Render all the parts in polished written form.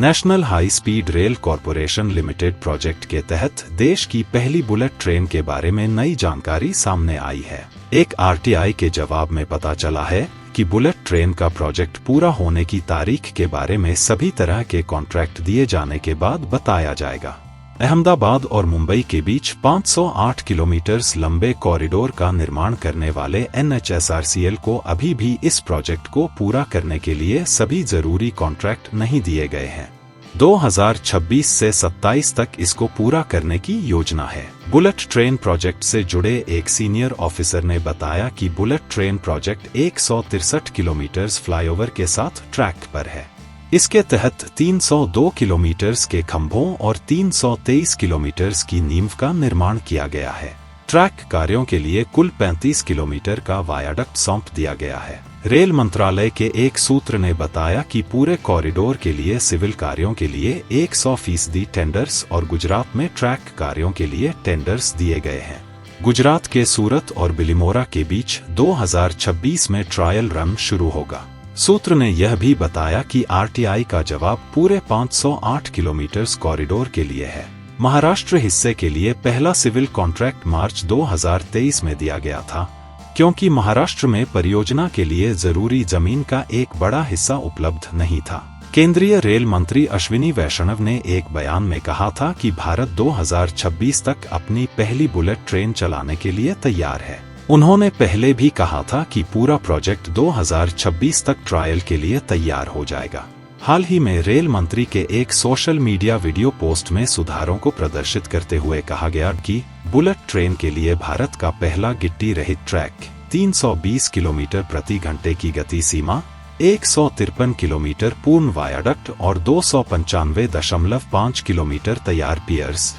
National high speed rail corporation limited project के तहत देश की पहली बुलेट ट्रेन के बारे में नई जानकारी सामने आई है। एक आरटीआई के जवाब में पता चला है कि बुलेट ट्रेन का प्रोजेक्ट पूरा होने की तारीख के बारे में सभी तरह के कॉन्ट्रैक्ट दिए जाने के बाद बताया जाएगा। अहमदाबाद और मुंबई के बीच 508 किलोमीटर लंबे कॉरिडोर का निर्माण करने वाले NHSRCL को अभी भी इस प्रोजेक्ट को पूरा करने के लिए सभी जरूरी कॉन्ट्रैक्ट नहीं दिए गए हैं। 2026 से 27 तक इसको पूरा करने की योजना है। बुलेट ट्रेन प्रोजेक्ट से जुड़े एक सीनियर ऑफिसर ने बताया कि bullet train project 163 kilometre flyover के साथ ट्रैक पर है। इसके तहत 302 किलोमीटर के खंभों और 323 किलोमीटर की नींव का निर्माण किया गया है। ट्रैक कार्यों के लिए कुल 35 किलोमीटर का वायाडक्ट सौंप दिया गया है। रेल मंत्रालय के एक सूत्र ने बताया कि पूरे कॉरिडोर के लिए सिविल कार्यों के लिए 100% टेंडर्स और गुजरात में ट्रैक कार्यों के लिए टेंडर्स दिए गए हैं। गुजरात के सूरत और बिलीमोरा के बीच 2026 में ट्रायल रन शुरू होगा। सूत्र ने यह भी बताया कि आरटीआई का जवाब पूरे 508 किलोमीटर कॉरिडोर के लिए है। महाराष्ट्र हिस्से के लिए पहला सिविल कॉन्ट्रैक्ट मार्च 2023 में दिया गया था, क्योंकि महाराष्ट्र में परियोजना के लिए जरूरी जमीन का एक बड़ा हिस्सा उपलब्ध नहीं था। केंद्रीय रेल मंत्री अश्विनी वैष्णव ने एक बयान में कहा था कि भारत 2026 तक अपनी पहली बुलेट ट्रेन चलाने के लिए तैयार है। उन्होंने पहले भी कहा था कि पूरा प्रोजेक्ट 2026 तक ट्रायल के लिए तैयार हो जाएगा। हाल ही में रेल मंत्री के एक सोशल मीडिया वीडियो पोस्ट में सुधारों को प्रदर्शित करते हुए कहा गया कि बुलेट ट्रेन के लिए भारत का पहला गिट्टी रहित ट्रैक 320 किलोमीटर प्रति घंटे की गति सीमा, 153 किलोमीटर पूर्ण वायाडक्ट और 295.5 किलोमीटर तैयार पियर्स।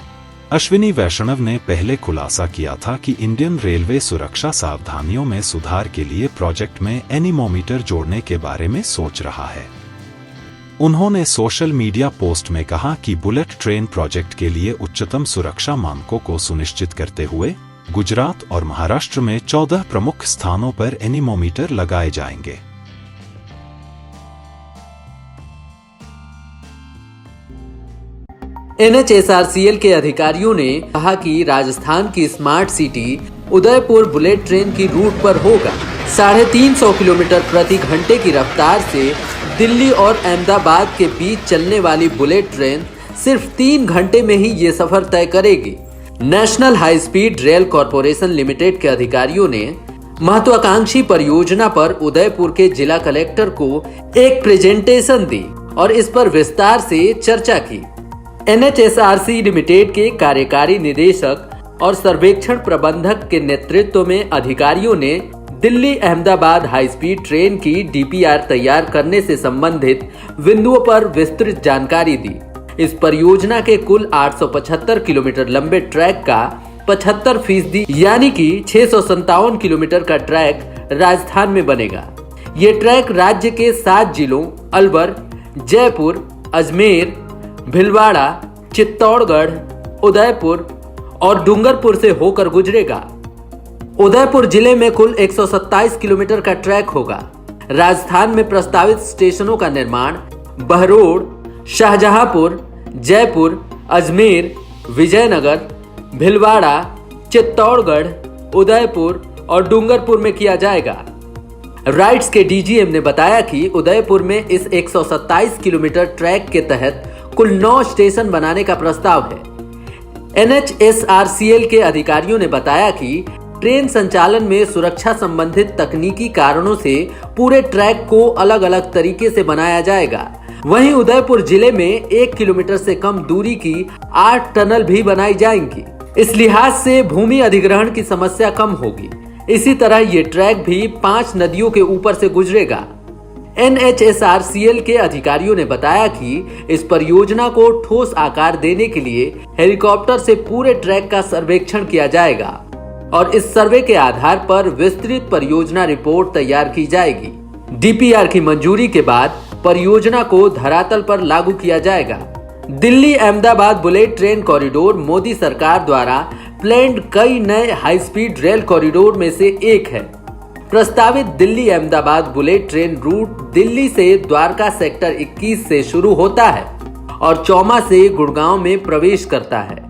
अश्विनी वैष्णव ने पहले खुलासा किया था कि इंडियन रेलवे सुरक्षा सावधानियों में सुधार के लिए प्रोजेक्ट में एनीमोमीटर जोड़ने के बारे में सोच रहा है। उन्होंने सोशल मीडिया पोस्ट में कहा कि बुलेट ट्रेन प्रोजेक्ट के लिए उच्चतम सुरक्षा मानकों को सुनिश्चित करते हुए गुजरात और महाराष्ट्र में 14 प्रमुख स्थानों पर एनीमोमीटर लगाए जाएंगे। NHSRCL के अधिकारियों ने कहा कि राजस्थान की smart city Udaipur bullet train की रूट पर होगा। 350 किलोमीटर प्रति घंटे की रफ्तार से दिल्ली और अहमदाबाद के बीच चलने वाली बुलेट ट्रेन सिर्फ 3 घंटे में ही ये सफर तय करेगी। National high speed rail corporation limited के अधिकारियों ने महत्वाकांक्षी परियोजना पर उदयपुर के जिला कलेक्टर को एक प्रेजेंटेशन दी और इस पर विस्तार से चर्चा की। NHSRC लिमिटेड के कार्यकारी निदेशक और सर्वेक्षण प्रबंधक के नेतृत्व में अधिकारियों ने Delhi Ahmedabad high speed train की DPR तैयार करने से संबंधित बिंदुओं पर विस्तृत जानकारी दी। इस परियोजना के कुल 875 किलोमीटर लंबे ट्रैक का 75% यानी कि 657 किलोमीटर का ट्रैक राजस्थान में बनेगा। ये ट्रैक राज्य के 7 जिलों अलवर, जयपुर, अजमेर, भीलवाड़ा, चित्तौड़गढ़, उदयपुर और डूंगरपुर से होकर गुजरेगा। उदयपुर जिले में कुल 127 किलोमीटर का ट्रैक होगा। राजस्थान में प्रस्तावित स्टेशनों का निर्माण बहरोड़, शाहजहांपुर, जयपुर, अजमेर, विजयनगर, भीलवाड़ा, चित्तौड़गढ़, उदयपुर और डूंगरपुर में किया जाएगा। राइट्स के DGM ने बताया कि उदयपुर में इस 127 किलोमीटर ट्रैक के तहत कुल 9 स्टेशन बनाने का प्रस्ताव है। NHSRCL के अधिकारियों ने बताया कि ट्रेन संचालन में सुरक्षा संबंधित तकनीकी कारणों से पूरे ट्रैक को अलग अलग तरीके से बनाया जाएगा। वहीं उदयपुर जिले में 1 किलोमीटर से कम दूरी की 8 टनल भी बनाई जाएंगी। इस लिहाज से भूमि अधिग्रहण की समस्या कम होगी। इसी तरह ये ट्रैक भी 5 नदियों के ऊपर से गुजरेगा। NHSRCL के अधिकारियों ने बताया कि इस परियोजना को ठोस आकार देने के लिए हेलीकॉप्टर से पूरे ट्रैक का सर्वेक्षण किया जाएगा और इस सर्वे के आधार पर विस्तृत परियोजना रिपोर्ट तैयार की जाएगी। DPR की मंजूरी के बाद परियोजना को धरातल पर लागू किया जाएगा। Delhi Ahmedabad bullet train corridor Modi सरकार द्वारा प्लान्ड कई नए हाई स्पीड रेल कॉरिडोर में से एक है। प्रस्तावित Delhi Ahmedabad bullet train route Delhi से द्वारका सेक्टर 21 से शुरू होता है और चौमा से गुड़गांव में प्रवेश करता है।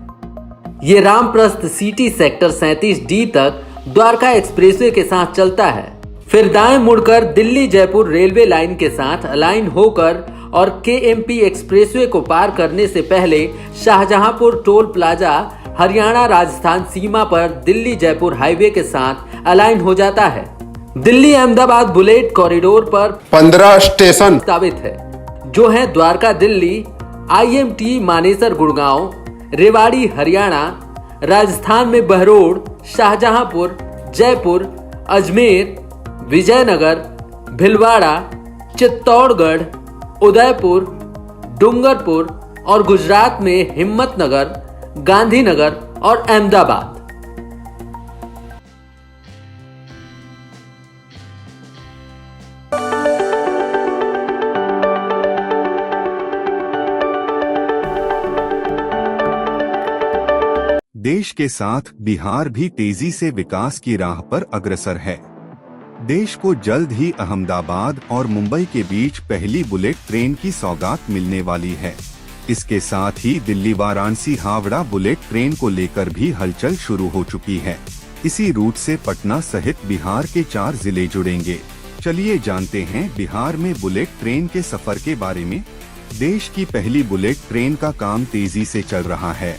ये रामप्रस्थ सिटी सेक्टर 37D तक द्वारका एक्सप्रेसवे के साथ चलता है, फिर दाएं मुड़कर दिल्ली जयपुर रेलवे लाइन के साथ अलाइन होकर और KMP एक्सप्रेसवे को पार करने से पहले शाहजहांपुर टोल प्लाजा हरियाणा राजस्थान सीमा पर दिल्ली जयपुर हाईवे के साथ अलाइन हो जाता है। दिल्ली अहमदाबाद बुलेट कॉरिडोर पर 15 स्टेशन प्रस्तावित है, जो है द्वारका दिल्ली, IMT मानेसर गुड़गांव, रेवाड़ी हरियाणा, राजस्थान में बहरोड, शाहजहांपुर, जयपुर, अजमेर, विजयनगर, भिलवाड़ा, चित्तौड़गढ़, उदयपुर, डूंगरपुर और गुजरात में हिम्मतनगर, गांधीनगर और अहमदाबाद। देश के साथ बिहार भी तेजी से विकास की राह पर अग्रसर है। देश को जल्द ही अहमदाबाद और मुंबई के बीच पहली बुलेट ट्रेन की सौगात मिलने वाली है। इसके साथ ही दिल्ली वाराणसी हावड़ा बुलेट ट्रेन को लेकर भी हलचल शुरू हो चुकी है। इसी रूट से पटना सहित बिहार के 4 जिले जुड़ेंगे। चलिए जानते हैं बिहार में बुलेट ट्रेन के सफर के बारे में। देश की पहली बुलेट ट्रेन का काम तेजी से चल रहा है,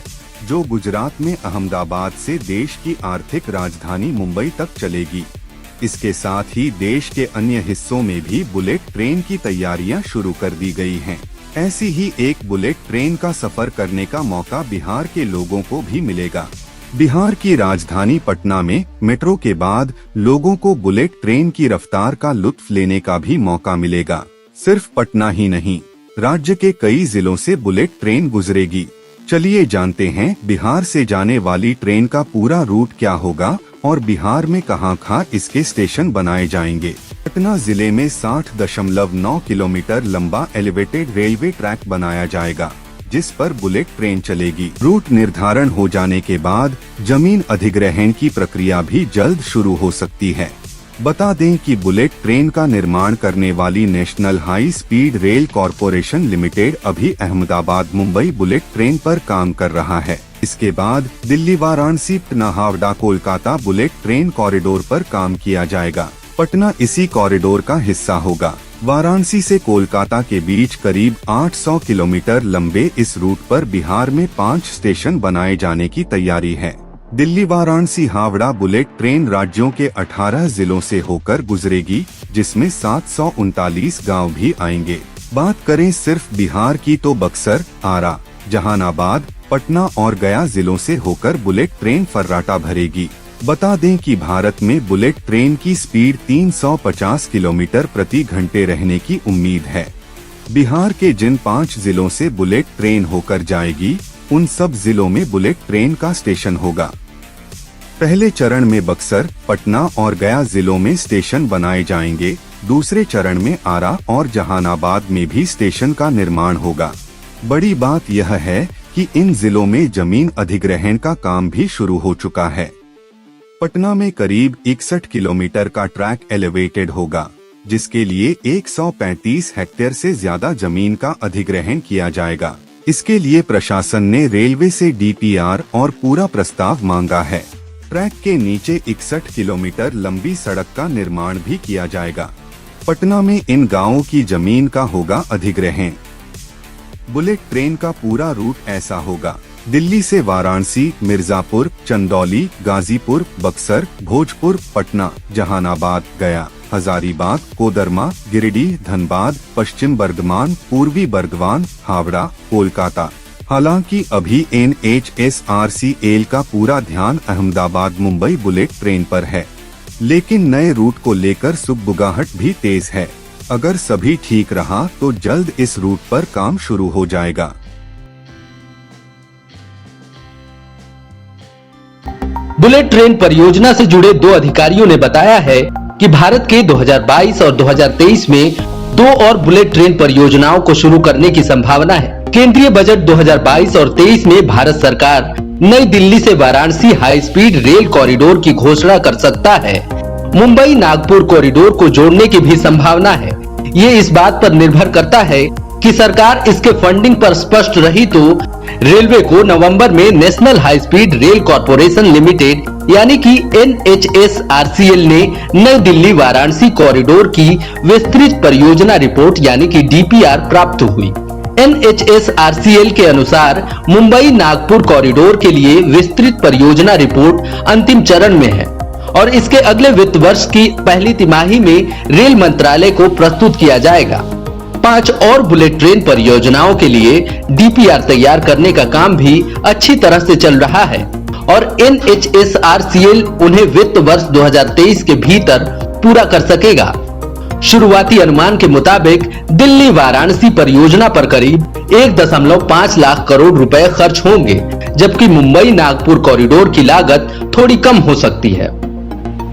जो गुजरात में अहमदाबाद से देश की आर्थिक राजधानी मुंबई तक चलेगी। इसके साथ ही देश के अन्य हिस्सों में भी बुलेट ट्रेन की तैयारियां शुरू कर दी गई हैं। ऐसी ही एक बुलेट ट्रेन का सफर करने का मौका बिहार के लोगों को भी मिलेगा। बिहार की राजधानी पटना में मेट्रो के बाद लोगों को बुलेट ट्रेन की रफ्तार का लुत्फ लेने का भी मौका मिलेगा। सिर्फ पटना ही नहीं, राज्य के कई जिलों से बुलेट ट्रेन गुजरेगी। चलिए जानते हैं बिहार से जाने वाली ट्रेन का पूरा रूट क्या होगा और बिहार में कहां-कहां इसके स्टेशन बनाए जाएंगे। पटना जिले में 60.9 किलोमीटर लंबा एलिवेटेड रेलवे ट्रैक बनाया जाएगा, जिस पर बुलेट ट्रेन चलेगी। रूट निर्धारण हो जाने के बाद जमीन अधिग्रहण की प्रक्रिया भी जल्द शुरू हो सकती है। बता दें कि बुलेट ट्रेन का निर्माण करने वाली national high speed rail corporation limited अभी अहमदाबाद मुंबई बुलेट ट्रेन पर काम कर रहा है। इसके बाद Delhi Varanasi Patna Howrah Kolkata bullet train corridor पर काम किया जाएगा। पटना इसी कॉरिडोर का हिस्सा होगा। वाराणसी से कोलकाता के बीच करीब 800 किलोमीटर लंबे इस रूट पर बिहार में 5 स्टेशन बनाए जाने की तैयारी है। दिल्ली वाराणसी हावड़ा बुलेट ट्रेन राज्यों के 18 जिलों से होकर गुजरेगी, जिसमें 739 गांव भी आएंगे। बात करें सिर्फ बिहार की तो बक्सर, आरा, जहानाबाद, पटना और गया जिलों से होकर बुलेट ट्रेन फर्राटा भरेगी। बता दें कि भारत में बुलेट ट्रेन की स्पीड 350 किलोमीटर प्रति घंटे रहने की उम्मीद है। बिहार के जिन 5 जिलों से बुलेट ट्रेन होकर जाएगी, उन सब जिलों में बुलेट ट्रेन का स्टेशन होगा। पहले चरण में बक्सर, पटना और गया जिलों में स्टेशन बनाए जाएंगे। दूसरे चरण में आरा और जहानाबाद में भी स्टेशन का निर्माण होगा। बड़ी बात यह है कि इन जिलों में जमीन अधिग्रहण का काम भी शुरू हो चुका है। पटना में करीब 61 किलोमीटर का ट्रैक एलिवेटेड होगा, जिसके लिए 135 हेक्टेयर से ज्यादा जमीन का अधिग्रहण किया जाएगा। इसके लिए प्रशासन ने रेलवे से DPR और पूरा प्रस्ताव मांगा है। ट्रैक के नीचे 61 किलोमीटर लंबी सड़क का निर्माण भी किया जाएगा। पटना में इन गांवों की जमीन का होगा अधिग्रहण। बुलेट ट्रेन का पूरा रूट ऐसा होगा: दिल्ली से वाराणसी, मिर्जापुर, चंदौली, गाजीपुर, बक्सर, भोजपुर, पटना, जहानाबाद, गया, हजारीबाग, कोदरमा, गिरिडीह, धनबाद, पश्चिम बर्धमान, पूर्वी बर्धमान, हावड़ा, कोलकाता। हालांकि अभी NHSRCL का पूरा ध्यान अहमदाबाद मुंबई बुलेट ट्रेन पर है, लेकिन नए रूट को लेकर सुगबुगाहट भी तेज है। अगर सभी ठीक रहा तो जल्द इस रूट पर काम शुरू हो जाएगा। बुलेट ट्रेन परियोजना से जुड़े 2 अधिकारियों ने बताया है कि भारत के 2022 और 2023 में 2 और बुलेट ट्रेन परियोजनाओं को शुरू करने की संभावना है। केंद्रीय बजट 2022 और 23 में भारत सरकार नई दिल्ली से Varanasi high speed rail corridor की घोषणा कर सकता है। मुंबई नागपुर कॉरिडोर को जोड़ने की भी संभावना है। ये इस बात पर निर्भर करता है कि सरकार इसके फंडिंग पर स्पष्ट रही तो रेलवे को नवंबर में national high speed rail corporation limited यानी कि NHSRCL ने नई दिल्ली वाराणसी कॉरिडोर की विस्तृत परियोजना रिपोर्ट यानी कि DPR प्राप्त हुई। NHSRCL के अनुसार मुंबई नागपुर कॉरिडोर के लिए विस्तृत परियोजना रिपोर्ट अंतिम चरण में है और इसके अगले वित्त वर्ष की पहली तिमाही में रेल मंत्रालय को प्रस्तुत किया जाएगा। 5 और बुलेट ट्रेन परियोजनाओं के लिए DPR तैयार करने का काम भी अच्छी तरह से चल रहा है और NHSRCL उन्हें वित्त वर्ष 2023 के भीतर पूरा कर सकेगा। शुरुआती अनुमान के मुताबिक दिल्ली वाराणसी परियोजना पर करीब 1.5 लाख करोड़ रुपए खर्च होंगे, जबकि मुंबई नागपुर कॉरिडोर की लागत थोड़ी कम हो सकती है।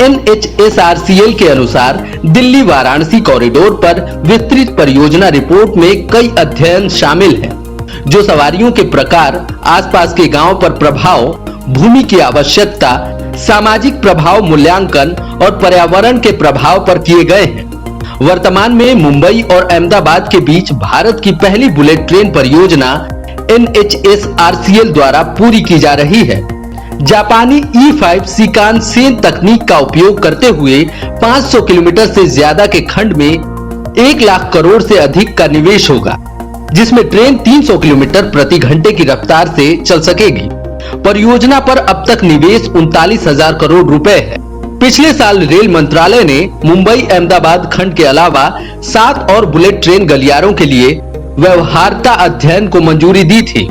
NHSRCL के अनुसार दिल्ली वाराणसी कॉरिडोर पर विस्तृत परियोजना रिपोर्ट में कई अध्ययन शामिल हैं, जो सवारियों के प्रकार, आसपास के गांव पर प्रभाव, भूमि की आवश्यकता, सामाजिक प्रभाव मूल्यांकन और पर्यावरण के प्रभाव पर किए गए हैं। वर्तमान में मुंबई और अहमदाबाद के बीच भारत की पहली बुलेट ट्रेन परियोजना NHSRCL द्वारा पूरी की जा रही है। जापानी E5 शिकानसेन तकनीक का उपयोग करते हुए 500 किलोमीटर से ज्यादा के खंड में 1 लाख करोड़ से अधिक का निवेश होगा, जिसमें ट्रेन 300 किलोमीटर प्रति घंटे की रफ्तार से चल सकेगी। परियोजना पर अब तक निवेश 39,000 करोड़ रुपए है। पिछले साल रेल मंत्रालय ने मुंबई अहमदाबाद खंड के अलावा 7 और बुलेट ट्रेन गलियारों के लिए व्यवहार्यता अध्ययन को मंजूरी दी थी।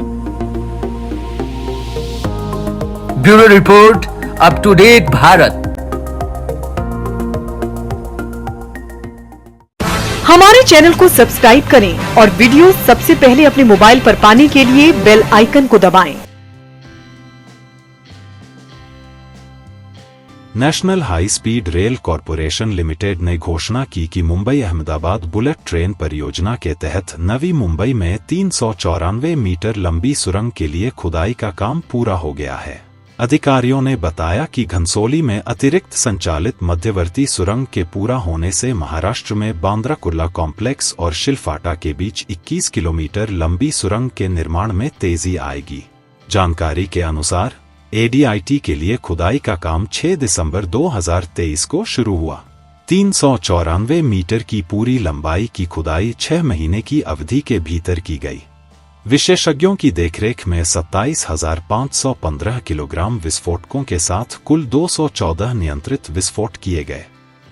Bureau report, up to date Bharat. हमारे चैनल को सब्सक्राइब करें और वीडियो सबसे पहले अपने मोबाइल पर पाने के लिए बेल आइकन को दबाएं। National high speed rail corporation limited ने घोषणा की कि मुंबई अहमदाबाद बुलेट ट्रेन परियोजना के तहत नवी मुंबई में 394 मीटर लंबी सुरंग के लिए खुदाई का काम पूरा हो गया है। अधिकारियों ने बताया कि घनसोली में अतिरिक्त संचालित मध्यवर्ती सुरंग के पूरा होने से महाराष्ट्र में बांद्रा कुर्ला कॉम्प्लेक्स और शिलफाटा के बीच 21 किलोमीटर लंबी सुरंग के निर्माण में तेजी आएगी। जानकारी के अनुसार ADIT के लिए खुदाई का काम 6 दिसंबर 2023 को शुरू हुआ। 394 मीटर की पूरी लंबाई की खुदाई 6 महीने की अवधि के भीतर की गई। विशेषज्ञों की देखरेख में 27,515 किलोग्राम विस्फोटकों के साथ कुल 214 नियंत्रित विस्फोट किए गए।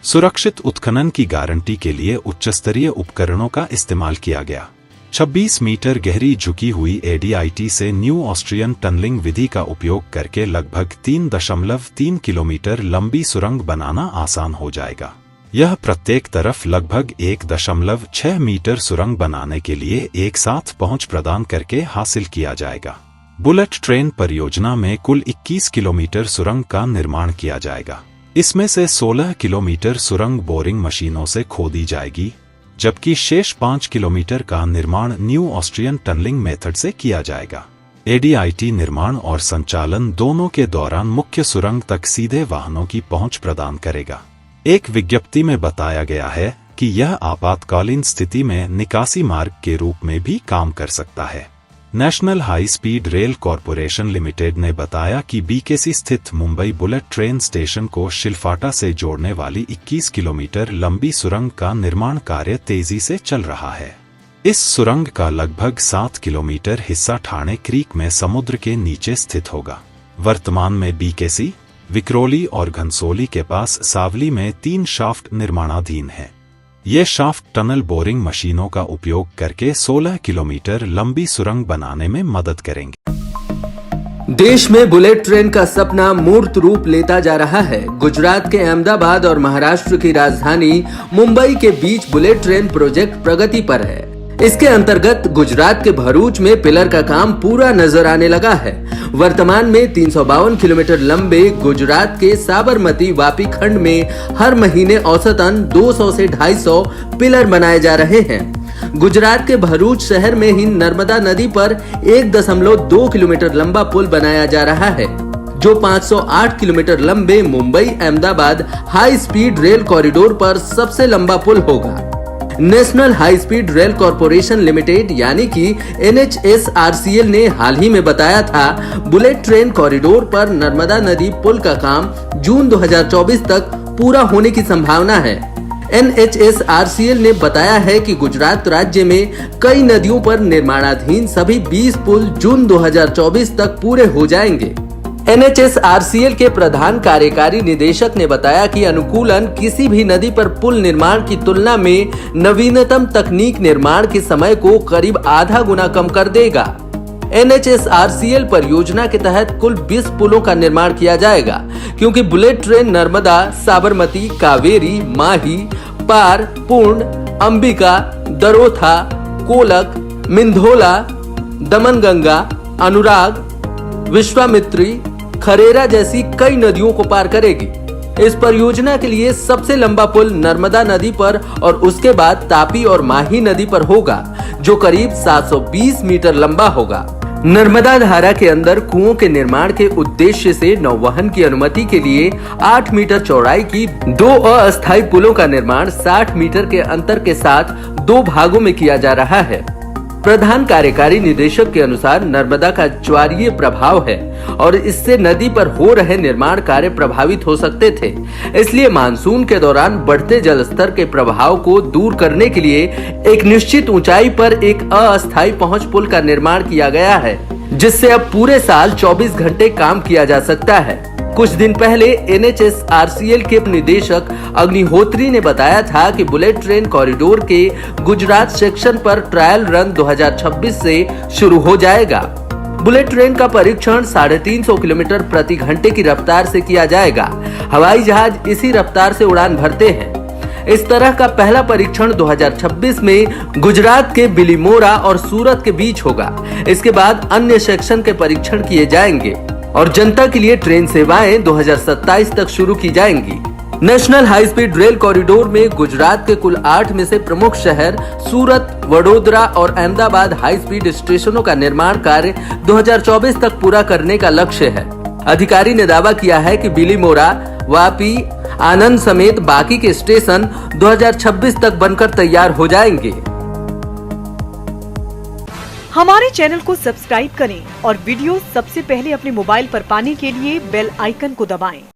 सुरक्षित उत्खनन की गारंटी के लिए उच्चस्तरीय उपकरणों का इस्तेमाल किया गया। 26 मीटर गहरी झुकी हुई ADIT से न्यू ऑस्ट्रियन टनलिंग विधि का उपयोग करके लगभग 3.3 किलोमीटर लंबी सुरंग बनाना आसान हो जाएगा। यह प्रत्येक तरफ लगभग 1.6 मीटर सुरंग बनाने के लिए एक साथ पहुंच प्रदान करके हासिल किया जाएगा। बुलेट ट्रेन परियोजना में कुल 21 किलोमीटर सुरंग का निर्माण किया जाएगा। इसमें से 16 किलोमीटर सुरंग बोरिंग मशीनों से खोदी जाएगी, जबकि शेष 5 किलोमीटर का निर्माण न्यू ऑस्ट्रियन टनलिंग मेथड से किया जाएगा। ADIT निर्माण और संचालन दोनों के दौरान मुख्य सुरंग तक सीधे वाहनों की पहुंच प्रदान करेगा। एक विज्ञप्ति में बताया गया है कि यह आपातकालीन स्थिति में निकासी मार्ग के रूप में भी काम कर सकता है। National high speed rail corporation limited ने बताया कि BKC स्थित मुंबई बुलेट ट्रेन स्टेशन को शिलफाटा से जोड़ने वाली 21 किलोमीटर लंबी सुरंग का निर्माण कार्य तेजी से चल रहा है। इस सुरंग का लगभग 7 किलोमीटर हिस्सा ठाणे क्रीक में समुद्र के नीचे स्थित होगा। वर्तमान में BKC, विक्रोली और घनसोली के पास सावली में 3 शाफ्ट निर्माणाधीन हैं। ये शाफ्ट टनल बोरिंग मशीनों का उपयोग करके 16 किलोमीटर लंबी सुरंग बनाने में मदद करेंगे। देश में बुलेट ट्रेन का सपना मूर्त रूप लेता जा रहा है। गुजरात के अहमदाबाद और महाराष्ट्र की राजधानी मुंबई के बीच बुलेट ट्रेन प्रोजेक्ट प्रगति पर है। इसके अंतर्गत गुजरात के भरूच में पिलर का काम पूरा नजर आने लगा है। वर्तमान में 352 किलोमीटर लंबे गुजरात के साबरमती वापी खंड में हर महीने औसतन 200 से 250 पिलर बनाए जा रहे हैं। गुजरात के भरूच शहर में ही नर्मदा नदी पर 1.2 किलोमीटर लंबा पुल बनाया जा रहा है, जो 508 किलोमीटर लंबे Mumbai Ahmedabad high speed rail corridor पर सबसे लंबा पुल होगा। National high speed rail corporation limited यानी कि NHSRCL ने हाल ही में बताया था बुलेट ट्रेन कॉरिडोर पर नर्मदा नदी पुल का काम जून 2024 तक पूरा होने की संभावना है। NHSRCL ने बताया है कि गुजरात राज्य में कई नदियों पर निर्माणाधीन सभी 20 पुल जून 2024 तक पूरे हो जाएंगे। NHSRCL के प्रधान कार्यकारी निदेशक ने बताया कि अनुकूलन किसी भी नदी पर पुल निर्माण की तुलना में नवीनतम तकनीक निर्माण के समय को करीब आधा गुना कम कर देगा। NHSRCL परियोजना के तहत कुल 20 पुलों का निर्माण किया जाएगा, क्योंकि बुलेट ट्रेन नर्मदा, साबरमती, कावेरी, माही, पार, पूर्ण, अंबिका, दरोथा, कोलक, मिंधोला, दमनगंगा, अनुराग, विश्वामित्री, खरेरा जैसी कई नदियों को पार करेगी। इस परियोजना के लिए सबसे लंबा पुल नर्मदा नदी पर और उसके बाद तापी और माही नदी पर होगा, जो करीब 720 मीटर लंबा होगा। नर्मदा धारा के अंदर कुओं के निर्माण के उद्देश्य से नौवहन की अनुमति के लिए 8 मीटर चौड़ाई की 2 अस्थायी पुलों का निर्माण 60 मीटर के अंतर के साथ 2 भागों में किया जा रहा है। प्रधान कार्यकारी निदेशक के अनुसार नर्मदा का ज्वारीय प्रभाव है और इससे नदी पर हो रहे निर्माण कार्य प्रभावित हो सकते थे। इसलिए मानसून के दौरान बढ़ते जल स्तर के प्रभाव को दूर करने के लिए एक निश्चित ऊंचाई पर एक अस्थायी पहुंच पुल का निर्माण किया गया है, जिससे अब पूरे साल 24 घंटे काम किया जा सकता है। कुछ दिन पहले NHSRCL के निदेशक अग्निहोत्री ने बताया था कि बुलेट ट्रेन कॉरिडोर के गुजरात सेक्शन पर ट्रायल रन 2026 से शुरू हो जाएगा। बुलेट ट्रेन का परीक्षण 350 किलोमीटर प्रति घंटे की रफ्तार से किया जाएगा। हवाई जहाज इसी रफ्तार से उड़ान भरते हैं। इस तरह का पहला परीक्षण 2026 में गुजरात के बिलीमोरा और सूरत के बीच होगा। इसके बाद अन्य सेक्शन के परीक्षण किए जाएंगे और जनता के लिए ट्रेन सेवाएं 2027 तक शुरू की जाएंगी। National high speed rail corridor में गुजरात के कुल 8 में से प्रमुख शहर सूरत, वडोदरा और अहमदाबाद हाई स्पीड स्टेशनों का निर्माण कार्य 2024 तक पूरा करने का लक्ष्य है। अधिकारी ने दावा किया है कि बिलीमोरा, वापी, आनंद समेत बाकी के स्टेशन 2026 तक बनकर तैयार हो जाएंगे। हमारे चैनल को सब्सक्राइब करें और वीडियो सबसे पहले अपने मोबाइल पर पाने के लिए बेल आइकन को दबाएं।